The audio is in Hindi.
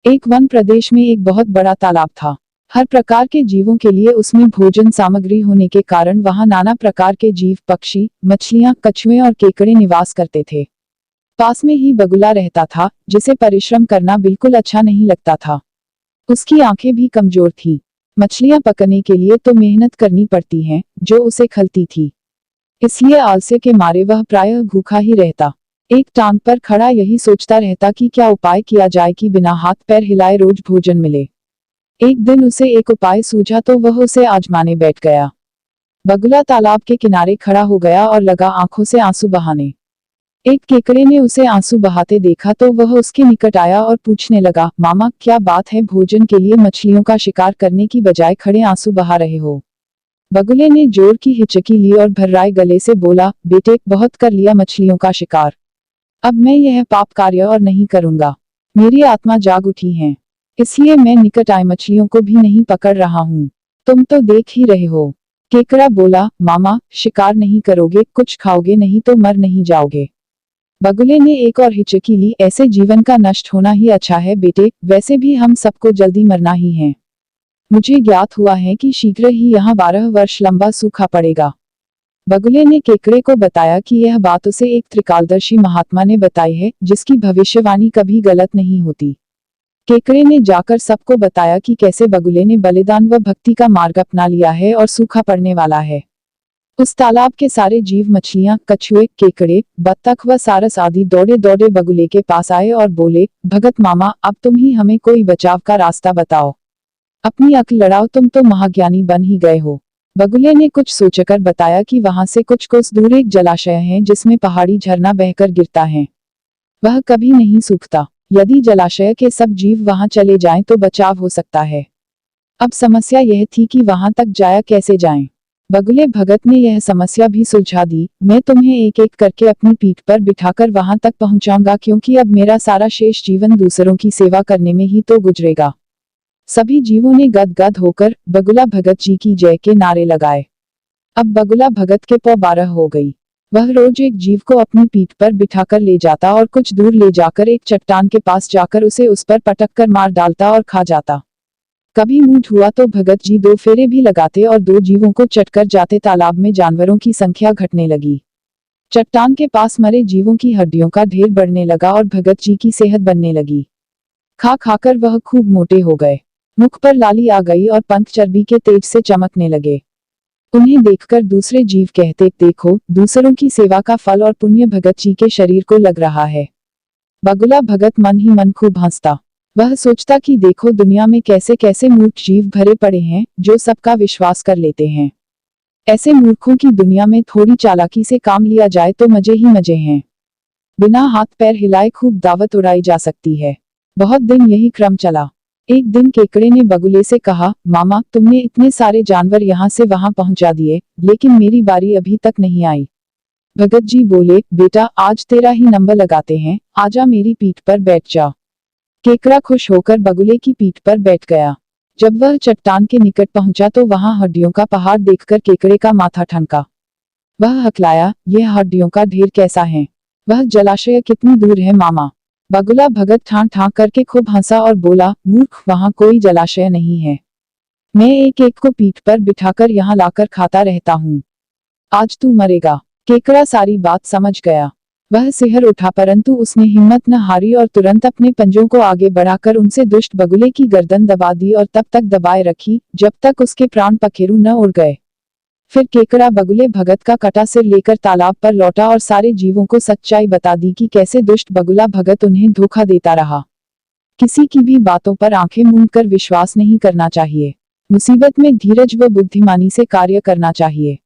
एक वन प्रदेश में एक बहुत बड़ा तालाब था। हर प्रकार के जीवों के लिए उसमें भोजन सामग्री होने के कारण वहां नाना प्रकार के जीव, पक्षी, मछलियां, कछुए और केकड़े निवास करते थे। पास में ही बगुला रहता था, जिसे परिश्रम करना बिल्कुल अच्छा नहीं लगता था। उसकी आंखें भी कमजोर थी। मछलियां पकड़ने के लिए तो मेहनत करनी पड़ती है, जो उसे खलती थी। इसलिए आलस्य के मारे वह प्रायः भूखा ही रहता। एक टांग पर खड़ा यही सोचता रहता कि क्या उपाय किया जाए कि बिना हाथ पैर हिलाए रोज भोजन मिले। एक दिन उसे एक उपाय सूझा तो वह उसे आजमाने बैठ गया। बगुला तालाब के किनारे खड़ा हो गया और लगा आंखों से आंसू बहाने। एक केकड़े ने उसे आंसू बहाते देखा तो वह उसके निकट आया और पूछने लगा, मामा क्या बात है, भोजन के लिए मछलियों का शिकार करने की बजाय खड़े आंसू बहा रहे हो। बगुले ने जोर की हिचकी ली और भर्राए गले से बोला, बेटे बहुत कर लिया मछलियों का शिकार। अब मैं यह पाप कार्य और नहीं करूंगा। मेरी आत्मा जाग उठी है, इसलिए मैं निकट आए मछलियों को भी नहीं पकड़ रहा हूँ। तुम तो देख ही रहे हो। केकड़ा बोला, मामा शिकार नहीं करोगे, कुछ खाओगे नहीं तो मर नहीं जाओगे। बगुले ने एक और हिचकी ली, ऐसे जीवन का नष्ट होना ही अच्छा है बेटे, वैसे भी हम सबको जल्दी मरना ही है। मुझे ज्ञात हुआ है कि शीघ्र ही यहाँ 12 वर्ष लंबा सूखा पड़ेगा। बगुले ने केकड़े को बताया कि यह बात उसे एक त्रिकालदर्शी महात्मा ने बताई है, जिसकी भविष्यवाणी कभी गलत नहीं होती। केकड़े ने जाकर सबको बताया कि कैसे बगुले ने बलिदान व भक्ति का मार्ग अपना लिया है और सूखा पड़ने वाला है। उस तालाब के सारे जीव, मछलियां, कछुए, केकड़े, बत्तख व सारस आदि दौड़े दौड़े बगुले के पास आए और बोले, भगत मामा अब तुम ही हमें कोई बचाव का रास्ता बताओ। अपनी अक्ल लड़ाओ, तुम तो महाज्ञानी बन ही गए हो। बगुले ने कुछ सोचकर बताया कि वहां से कुछ कोस दूर एक जलाशय है जिसमें पहाड़ी झरना बहकर गिरता है। वह कभी नहीं सूखता। यदि जलाशय के सब जीव वहां चले जाएं तो बचाव हो सकता है। अब समस्या यह थी कि वहां तक जाया कैसे जाएं। बगुले भगत ने यह समस्या भी सुलझा दी। मैं तुम्हें एक एक करके अपनी पीठ पर बिठाकर वहां तक पहुंचाऊंगा, क्योंकि अब मेरा सारा शेष जीवन दूसरों की सेवा करने में ही तो गुजरेगा। सभी जीवों ने गदगद होकर बगुला भगत जी की जय के नारे लगाए। अब बगुला भगत के पौ 12 हो गई। वह रोज एक जीव को अपनी पीठ पर बिठाकर ले जाता और कुछ दूर ले जाकर एक चट्टान के पास जाकर उसे उस पर पटक कर मार डालता और खा जाता। कभी मूड हुआ तो भगत जी 2 फेरे भी लगाते और 2 जीवों को चटकर जाते। तालाब में जानवरों की संख्या घटने लगी। चट्टान के पास मरे जीवों की हड्डियों का ढेर बढ़ने लगा और भगत जी की सेहत बनने लगी। खा खाकर वह खूब मोटे हो गए। मुख पर लाली आ गई और पंख चर्बी के तेज से चमकने लगे। उन्हें देखकर दूसरे जीव कहते, देखो दूसरों की सेवा का फल और पुण्य भगत जी के शरीर को लग रहा है। बगुला भगत मन ही मन खूब हंसता। वह सोचता कि देखो दुनिया में कैसे कैसे मूर्ख जीव भरे पड़े हैं, जो सबका विश्वास कर लेते हैं। ऐसे मूर्खों की दुनिया में थोड़ी चालाकी से काम लिया जाए तो मजे ही मजे हैं। बिना हाथ पैर हिलाए खूब दावत उड़ाई जा सकती है। बहुत दिन यही क्रम चला। एक दिन केकड़े ने बगुले से कहा, मामा तुमने इतने सारे जानवर यहाँ से वहां पहुंचा दिए, लेकिन मेरी बारी अभी तक नहीं आई। भगत जी बोले, बेटा आज तेरा ही नंबर लगाते हैं, आजा मेरी पीठ पर बैठ जा। केकड़ा खुश होकर बगुले की पीठ पर बैठ गया। जब वह चट्टान के निकट पहुंचा तो वहां हड्डियों का पहाड़ देखकर केकड़े का माथा ठनका। वह हकलाया, यह हड्डियों का ढेर कैसा है? वह जलाशय कितनी दूर है मामा? बगुला भगत ठां ठां करके खूब हंसा और बोला, मूर्ख वहां कोई जलाशय नहीं है। मैं एक एक को पीठ पर बिठाकर यहाँ लाकर खाता रहता हूँ। आज तू मरेगा। केकड़ा सारी बात समझ गया। वह सिहर उठा, परंतु उसने हिम्मत न हारी और तुरंत अपने पंजों को आगे बढ़ाकर उनसे दुष्ट बगुले की गर्दन दबा दी और तब तक दबाए रखी जब तक उसके प्राण पखेरु न उड़ गए। फिर केकड़ा बगुले भगत का कटा सिर लेकर तालाब पर लौटा और सारे जीवों को सच्चाई बता दी कि कैसे दुष्ट बगुला भगत उन्हें धोखा देता रहा। किसी की भी बातों पर आंखें मूंद कर विश्वास नहीं करना चाहिए। मुसीबत में धीरज व बुद्धिमानी से कार्य करना चाहिए।